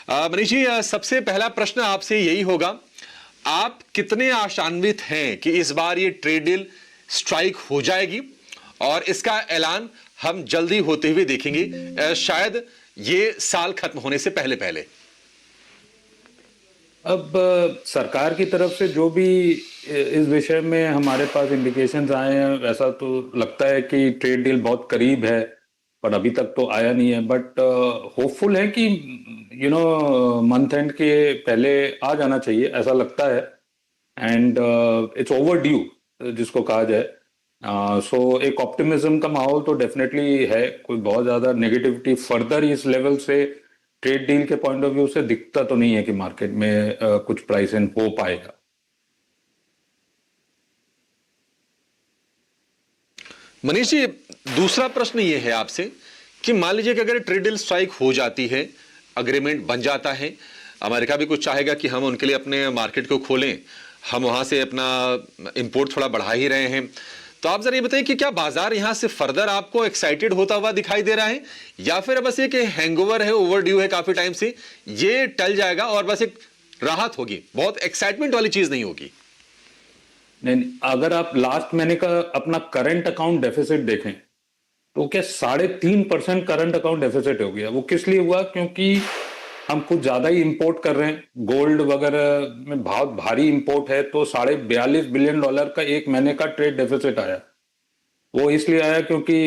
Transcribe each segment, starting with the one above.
मनीष जी, सबसे पहला प्रश्न आपसे यही होगा, आप कितने आशान्वित हैं कि इस बार ये ट्रेड डील स्ट्राइक हो जाएगी और इसका ऐलान हम जल्दी होते हुए देखेंगे, शायद ये साल खत्म होने से पहले पहले? अब सरकार की तरफ से जो भी इस विषय में हमारे पास इंडिकेशंस आए हैं, वैसा तो लगता है कि ट्रेड डील बहुत करीब है, पर अभी तक तो आया नहीं है। बट होपफुल है कि मंथ एंड के पहले आ जाना चाहिए, ऐसा लगता है। एंड इट्स ओवर ड्यू जिसको कहा जाए। सो एक ऑप्टिमिज्म का माहौल तो डेफिनेटली है। कोई बहुत ज्यादा नेगेटिविटी फर्दर इस लेवल से ट्रेड डील के पॉइंट ऑफ व्यू से दिखता तो नहीं है कि मार्केट में कुछ प्राइस इन हो पाएगा। मनीष जी, दूसरा प्रश्न ये है आपसे कि मान लीजिए कि अगर ट्रेड डील स्ट्राइक हो जाती है, अग्रीमेंट बन जाता है, अमेरिका भी कुछ चाहेगा कि हम उनके लिए अपने मार्केट को खोलें, हम वहां से अपना इंपोर्ट थोड़ा बढ़ा ही रहे हैं, तो आप जरा ये बताइए कि क्या बाजार यहां से फर्दर आपको एक्साइटेड होता हुआ दिखाई दे रहा है, या फिर बस एक हैंगओवर है, ओवरड्यू है काफी टाइम से, ये टल जाएगा और बस एक राहत होगी, बहुत एक्साइटमेंट वाली चीज नहीं होगी? नहीं, अगर आप लास्ट महीने का अपना करंट अकाउंट डेफिसिट देखें तो क्या 3.5% करंट अकाउंट डेफिसिट हो गया। वो किस लिए हुआ? क्योंकि हम कुछ ज्यादा ही इंपोर्ट कर रहे हैं, गोल्ड वगैरह में बहुत भारी इंपोर्ट है, तो $42 बिलियन का एक महीने का ट्रेड डेफिसिट आया। वो इसलिए आया क्योंकि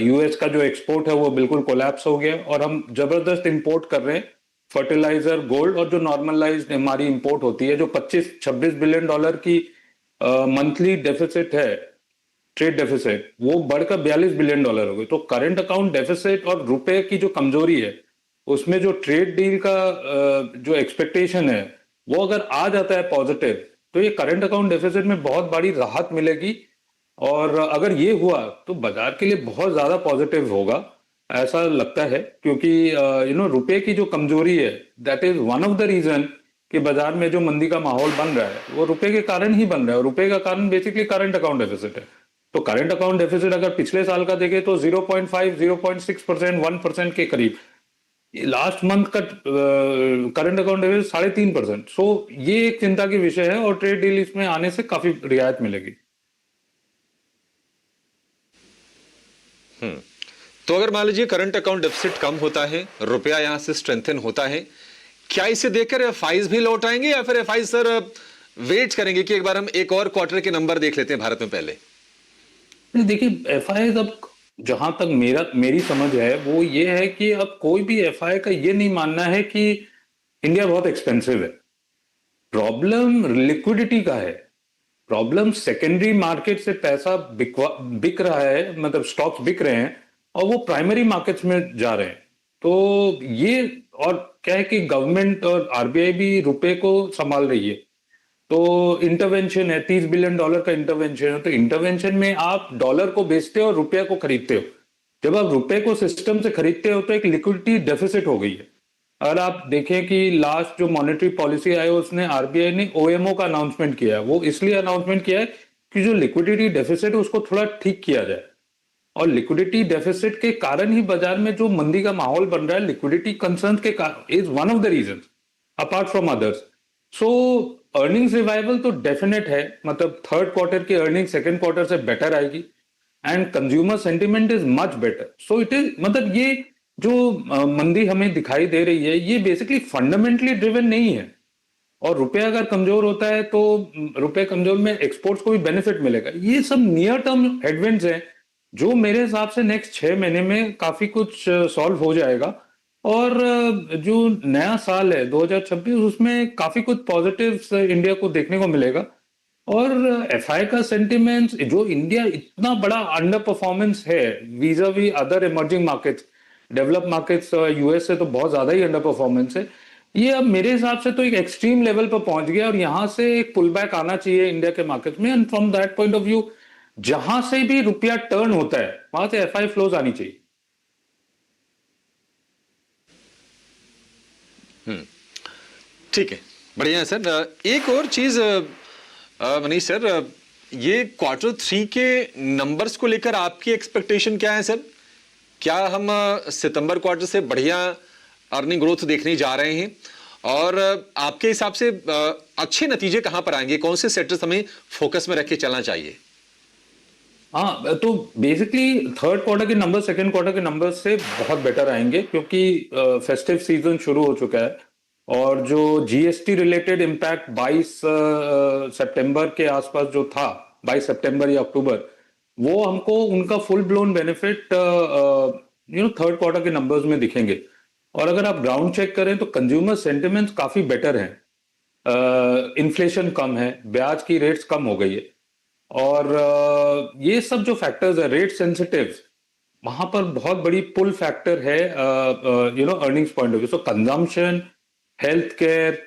यूएस का जो एक्सपोर्ट है वो बिल्कुल कोलैप्स हो गया और हम जबरदस्त इंपोर्ट कर रहे हैं फर्टिलाइजर, गोल्ड, और जो नॉर्मलाइज्ड हमारी इंपोर्ट होती है, जो 25-26 बिलियन डॉलर की मंथली डेफिसिट है, ट्रेड डेफिसिट, वो बढ़कर $42 बिलियन हो गए। तो करंट अकाउंट डेफिसिट और रुपए की जो कमजोरी है, उसमें जो ट्रेड डील का जो एक्सपेक्टेशन है, वो अगर आ जाता है पॉजिटिव, तो ये करंट अकाउंट डेफिसिट में बहुत बड़ी राहत मिलेगी। और अगर ये हुआ तो बाजार के लिए बहुत ज्यादा पॉजिटिव होगा, ऐसा लगता है। क्योंकि रुपए की जो कमजोरी है, that is one of the reason कि बाजार में जो मंदी का माहौल बन रहा है वो रुपए के कारण ही बन रहा है, और रुपए का कारण बेसिकली करंट अकाउंट डेफिसिट है। तो करंट अकाउंट डेफिसिट अगर पिछले साल का देखें तो 0.5, 0.6%, 1% के करीब। लास्ट मंथ का करंट अकाउंट डेफिसिट 3.5%। सो ये एक चिंता की विषय है और ट्रेड डील इसमें आने से काफी रियायत मिलेगी। तो अगर मान लीजिए करंट अकाउंट डेफिसिट कम होता है, रुपया यहां से स्ट्रेंथन होता है, क्या इसे देखकर एफआईज भी लौट आएंगे, या फिर एफआई सर वेट करेंगे कि एक बार हम एक और क्वार्टर के नंबर देख लेते हैं भारत में पहले? देखिए, एफआई अब जहां तक मेरी समझ है वो ये है कि अब कोई भी एफआई का ये नहीं मानना है कि इंडिया बहुत एक्सपेंसिव है। प्रॉब्लम लिक्विडिटी का है, प्रॉब्लम सेकेंडरी मार्केट से पैसा बिक रहा है, मतलब स्टॉक्स बिक रहे हैं और वो प्राइमरी मार्केट्स में जा रहे हैं। तो ये, और क्या है कि गवर्नमेंट और आरबीआई भी रुपए को संभाल रही है, तो इंटरवेंशन है, $30 बिलियन का इंटरवेंशन है। तो इंटरवेंशन में आप डॉलर को बेचते हो और रुपये को खरीदते हो। जब आप रुपए को सिस्टम से खरीदते हो तो एक लिक्विडिटी डेफिसिट हो गई है। अगर आप देखें कि लास्ट जो मॉनेटरी पॉलिसी आई, उसने आरबीआई ने ओएमओ का अनाउंसमेंट किया है। वो इसलिए अनाउंसमेंट किया है कि जो लिक्विडिटी डेफिसिट है उसको थोड़ा ठीक किया जाए। और लिक्विडिटी डेफिसिट के कारण ही बाजार में जो मंदी का माहौल बन रहा है, लिक्विडिटी कंसर्न के कारण, is one of the reason apart from others. So earnings revival तो डेफिनेट है, मतलब थर्ड क्वार्टर की अर्निंग सेकंड क्वार्टर से बेटर आएगी and consumer sentiment is much better. So it is, मतलब ये जो मंदी हमें दिखाई दे रही है, ये बेसिकली फंडामेंटली ड्रिवन नहीं है। और रुपया अगर कमजोर होता है तो रुपये कमजोर में एक्सपोर्ट्स को भी बेनिफिट मिलेगा। ये सब नियर टर्म हेडविंड्स हैं जो मेरे हिसाब से नेक्स्ट 6 महीने में काफी कुछ सॉल्व हो जाएगा। और जो नया साल है 2026, उसमें काफी कुछ पॉजिटिव्स इंडिया को देखने को मिलेगा। और एफआई का सेंटिमेंट्स, जो इंडिया इतना बड़ा अंडर परफॉर्मेंस है vis-a-vis other emerging markets, develop markets, US से तो बहुत ज्यादा ही अंडर परफॉर्मेंस है, ये अब मेरे हिसाब से तो एक एक्सट्रीम लेवल पर पहुंच गया और यहां से एक पुल बैक आना चाहिए इंडिया के मार्केट में। And from that point of view, जहां से भी रुपया टर्न होता है वहां से एफआई फ्लोज आनी चाहिए। ठीक है, बढ़िया है सर। एक और चीज मनीष सर, ये क्वार्टर 3 के नंबर्स को लेकर आपकी एक्सपेक्टेशन क्या है सर? क्या हम सितंबर क्वार्टर से बढ़िया अर्निंग ग्रोथ देखने जा रहे हैं, और आपके हिसाब से अच्छे नतीजे कहां पर आएंगे, कौन से सेक्टर्स हमें फोकस में रख के चलना चाहिए? हाँ, तो बेसिकली थर्ड क्वार्टर के नंबर सेकंड क्वार्टर के नंबर से बहुत बेटर आएंगे, क्योंकि फेस्टिव सीजन शुरू हो चुका है। और जो जीएसटी रिलेटेड इम्पैक्ट 22 सितंबर के आसपास जो था, 22 सितंबर या अक्टूबर, वो हमको उनका full blown benefit third quarter के नंबर्स में दिखेंगे। और अगर आप ग्राउंड चेक करें तो कंज्यूमर सेंटिमेंट्स काफी बेटर हैं, इन्फ्लेशन कम है, ब्याज की रेट्स कम हो गई है, और ये सब जो फैक्टर्स है रेट सेंसिटिव, वहां पर बहुत बड़ी पुल फैक्टर है earnings point of view. So consumption, health care,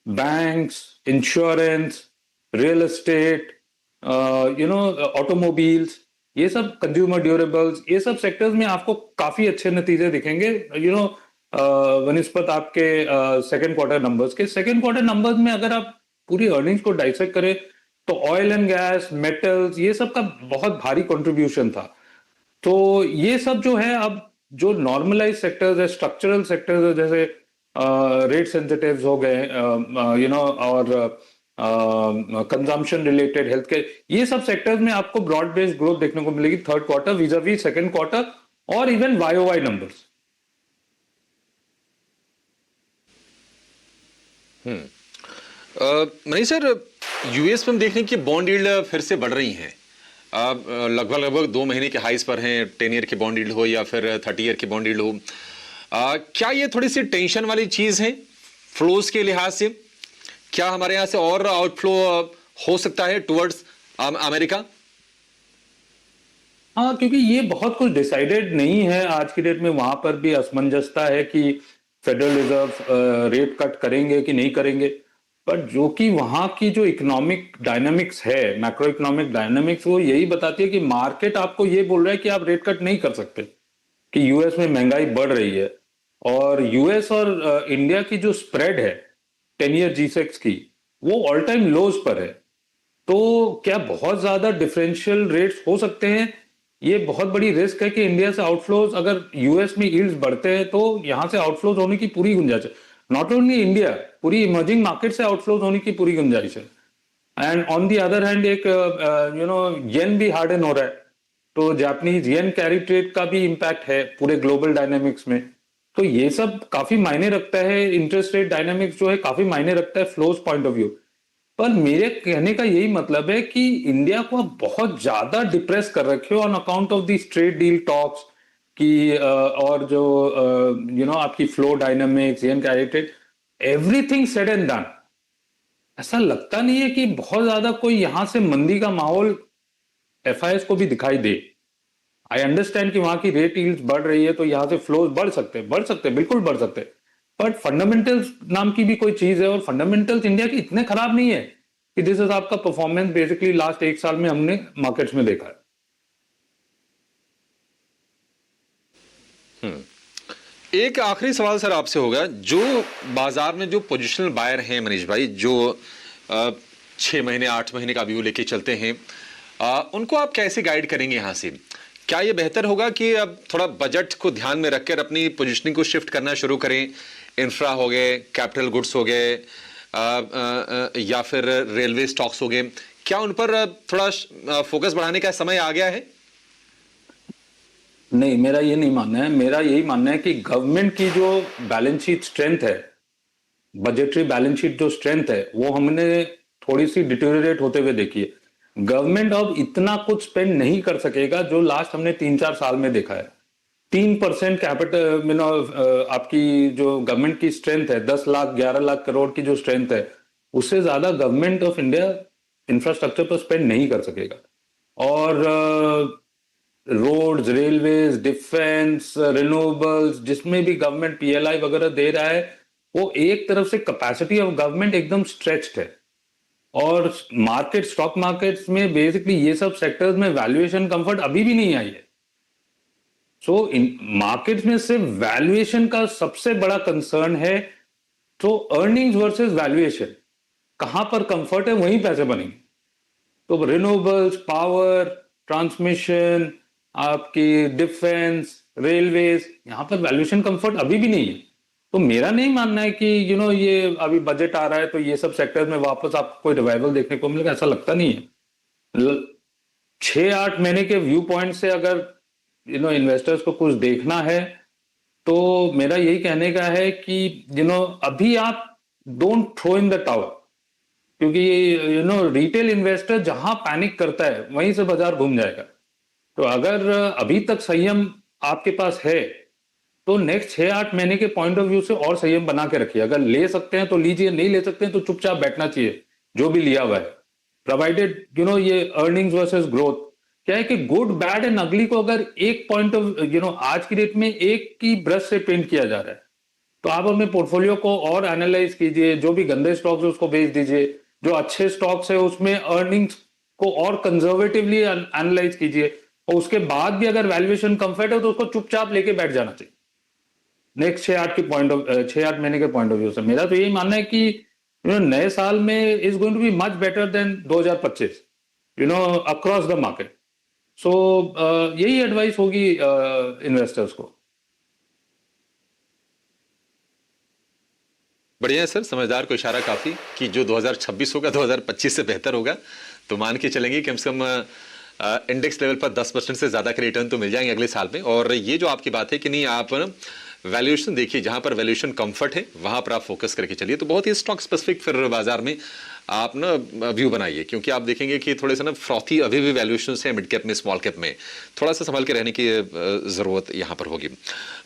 banks, insurance, real estate, automobiles, ये सब कंज्यूमर ड्यूरेबल्स, ये सब सेक्टर्स में आपको काफी अच्छे नतीजे दिखेंगे वनिस्पत आपके सेकंड क्वार्टर नंबर्स के। सेकंड क्वार्टर नंबर्स में अगर आप पूरी अर्निंग्स को डाइसेक्ट करें तो ऑयल एंड गैस, मेटल्स, ये सब का बहुत भारी कंट्रीब्यूशन था। तो ये सब जो है, अब जो नॉर्मलाइज सेक्टर्स है, स्ट्रक्चरल सेक्टर्स है, जैसे रेट सेंसिटिव्स हो गए, और कंजम्पशन रिलेटेड, हेल्थ केयर, ये सब सेक्टर्स में आपको ब्रॉड बेस्ड ग्रोथ देखने को मिलेगी third quarter vis-a-vis second quarter, और even YOY numbers. Manish sir, US में हम देख रहे हैं कि बॉन्ड यील्ड फिर से बढ़ रही हैं, लगभग लगभग 2 महीने के हाइस पर हैं, 10 ईयर के बॉन्ड यील्ड हो या फिर 30 ईयर के बॉन्ड यील्ड हो। क्या ये थोड़ी सी टेंशन वाली चीज है फ्लोज के लिहाज से? क्या हमारे यहां से और आउटफ्लो हो सकता है टुवर्ड्स अमेरिका? हाँ, क्योंकि ये बहुत कुछ डिसाइडेड नहीं है आज की डेट में। वहां पर भी असमंजसता है कि फेडरल रिजर्व रेट कट करेंगे कि नहीं करेंगे। पर जो कि वहां की जो इकोनॉमिक डायनामिक्स है, मैक्रो इकोनॉमिक डायनामिक्स, वो यही बताती है कि मार्केट आपको ये बोल रहा है कि आप रेट कट नहीं कर सकते, कि यूएस में महंगाई बढ़ रही है। और यूएस और इंडिया की जो स्प्रेड है 10 ईयर G-Secs की, वो ऑल टाइम लोज पर है। तो क्या बहुत ज्यादा डिफरेंशियल रेट्स हो सकते हैं? ये बहुत बड़ी रिस्क है कि इंडिया से आउटफ्लोज, अगर यूएस में यील्ड्स बढ़ते हैं तो यहां से आउटफ्लोज होने की पूरी गुंजाइश है। नॉट ओनली इंडिया, पूरी इमर्जिंग मार्केट से आउटफ्लोज होने की पूरी गुंजाइश है। And on the other hand एक येन भी हार्डन हो रहा है, तो जापानीज येन कैरी ट्रेड का भी इंपैक्ट है पूरे ग्लोबल डायनामिक्स में। तो ये सब काफी मायने रखता है, इंटरेस्ट रेट डायनामिक्स जो है काफी मायने रखता है फ्लोज पॉइंट ऑफ व्यू। पर मेरे कहने का यही मतलब है कि इंडिया को आप बहुत ज्यादा डिप्रेस कर रखे हो on account of the trade deal talks की, और जो आपकी flow dynamics, yen carry trade, everything said and done, ऐसा लगता नहीं है कि बहुत ज्यादा कोई यहां से मंदी का माहौल एफआईएस को भी दिखाई दे। आई अंडरस्टैंड कि वहां की रेट यील्ड्स बढ़ रही है तो यहां से फ्लोज बढ़ सकते, बिल्कुल बढ़ सकते, बट फंडामेंटल्स नाम की भी कोई चीज है, और फंडामेंटल्स इंडिया की इतने खराब नहीं है कि दिस इज आपका परफॉर्मेंस बेसिकली लास्ट 1 साल में हमने मार्केट्स में देखा है। एक आखिरी सवाल सर आपसे होगा, जो बाजार में जो पोजिशनल बायर हैं मनीष भाई, जो 6 महीने 8 महीने का व्यू लेके चलते हैं, उनको आप कैसे गाइड करेंगे यहां से? क्या ये बेहतर होगा कि अब थोड़ा बजट को ध्यान में रखकर अपनी पोजीशनिंग को शिफ्ट करना शुरू करें, इंफ्रा हो गए, कैपिटल गुड्स हो गए, या फिर रेलवे स्टॉक्स हो गए, क्या उन पर थोड़ा फोकस बढ़ाने का समय आ गया है? नहीं, मेरा ये नहीं मानना है। मेरा यही मानना है कि गवर्नमेंट की जो बैलेंस शीट स्ट्रेंथ है, बजटरी बैलेंस शीट जो स्ट्रेंथ है, वो हमने थोड़ी सी डिटेरियोरेट होते हुए देखी है। गवर्नमेंट अब इतना कुछ स्पेंड नहीं कर सकेगा जो लास्ट हमने 3-4 साल में देखा है। 3% कैपिटल आपकी जो गवर्नमेंट की स्ट्रेंथ है, 10 लाख 11 लाख करोड़ की जो स्ट्रेंथ है, उससे ज्यादा गवर्नमेंट ऑफ इंडिया इंफ्रास्ट्रक्चर पर स्पेंड नहीं कर सकेगा। और रोड्स, रेलवेज, डिफेंस, रिन्यूएबल्स, जिसमें भी गवर्नमेंट पीएलआई वगैरह दे रहा है, वो एक तरफ से कैपेसिटी ऑफ गवर्नमेंट एकदम स्ट्रेच्ड है। और मार्केट, स्टॉक मार्केट्स में बेसिकली ये सब सेक्टर्स में वैल्यूएशन कंफर्ट अभी भी नहीं आई है। सो इन मार्केट्स में सिर्फ वैल्यूएशन का सबसे बड़ा कंसर्न है। तो अर्निंग्स वर्सेस वैल्यूएशन, कहां पर कंफर्ट है वहीं पैसे बनेंगे। तो रिन्यूएबल्स, पावर, ट्रांसमिशन, आपकी डिफेंस, रेलवेज, यहां पर वैल्यूएशन कंफर्ट अभी भी नहीं है। तो मेरा नहीं मानना है कि ये अभी बजट आ रहा है तो ये सब सेक्टर में वापस आपको कोई रिवाइवल देखने को मिलेगा, ऐसा लगता नहीं है। 6-8 महीने के व्यू पॉइंट से अगर इन्वेस्टर्स को कुछ देखना है तो मेरा यही कहने का है कि अभी आप don't throw in the tower, क्योंकि रिटेल इन्वेस्टर जहां पैनिक करता है वहीं से बाजार घूम जाएगा। तो अगर अभी तक संयम आपके पास है तो नेक्स्ट 6-8 महीने के पॉइंट ऑफ व्यू से और संयम बना के रखिए। अगर ले सकते हैं तो लीजिए, नहीं ले सकते हैं तो चुपचाप बैठना चाहिए जो भी लिया हुआ है, प्रोवाइडेड ये अर्निंग्स वर्सेस ग्रोथ। क्या है कि गुड बैड एंड अगली को अगर एक पॉइंट ऑफ आज की डेट में एक की ब्रश से पेंट किया जा रहा है, तो आप अपने पोर्टफोलियो को और एनालाइज कीजिए, जो भी गंदे स्टॉक्स है उसको बेच दीजिए, जो अच्छे स्टॉक्स है उसमें अर्निंग्स को और कंजर्वेटिवली एनालाइज कीजिए, और उसके बाद भी अगर वैल्यूएशन कंफर्ट है तो उसको चुपचाप लेके बैठ जाना चाहिए नेक्स्ट 6-8 महीने के पॉइंट ऑफ व्यू से। मेरा तो यही मानना है कि नए साल में is going to be much better than 2025 across the market. So यही एडवाइस होगी इन्वेस्टर्स को। बढ़िया है सर, समझदार को इशारा काफी कि जो 2026 होगा 2025 से बेहतर होगा। तो मान के चलेंगे कम से कम इंडेक्स लेवल पर 10% से ज्यादा के रिटर्न तो मिल जाएंगे अगले साल में। और ये जो आपकी बात है कि नहीं, आप वैल्यूएशन देखिए, जहां पर वैल्यूएशन कंफर्ट है वहां पर आप फोकस करके चलिए। तो बहुत ही स्टॉक स्पेसिफिक फिर बाजार में आप ना व्यू बनाइए, क्योंकि आप देखेंगे कि थोड़े से ना फ्रॉथी अभी भी वैल्यूएशन है मिड कैप में, स्मॉल कैप में थोड़ा सा संभाल के रहने की जरूरत यहां पर होगी।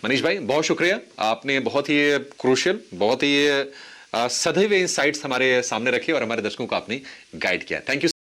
मनीष भाई बहुत शुक्रिया, आपने बहुत ही क्रूशियल, बहुत ही सधे हुए इंसाइट्स हमारे सामने रखे और हमारे दर्शकों को आपने गाइड किया। Thank you.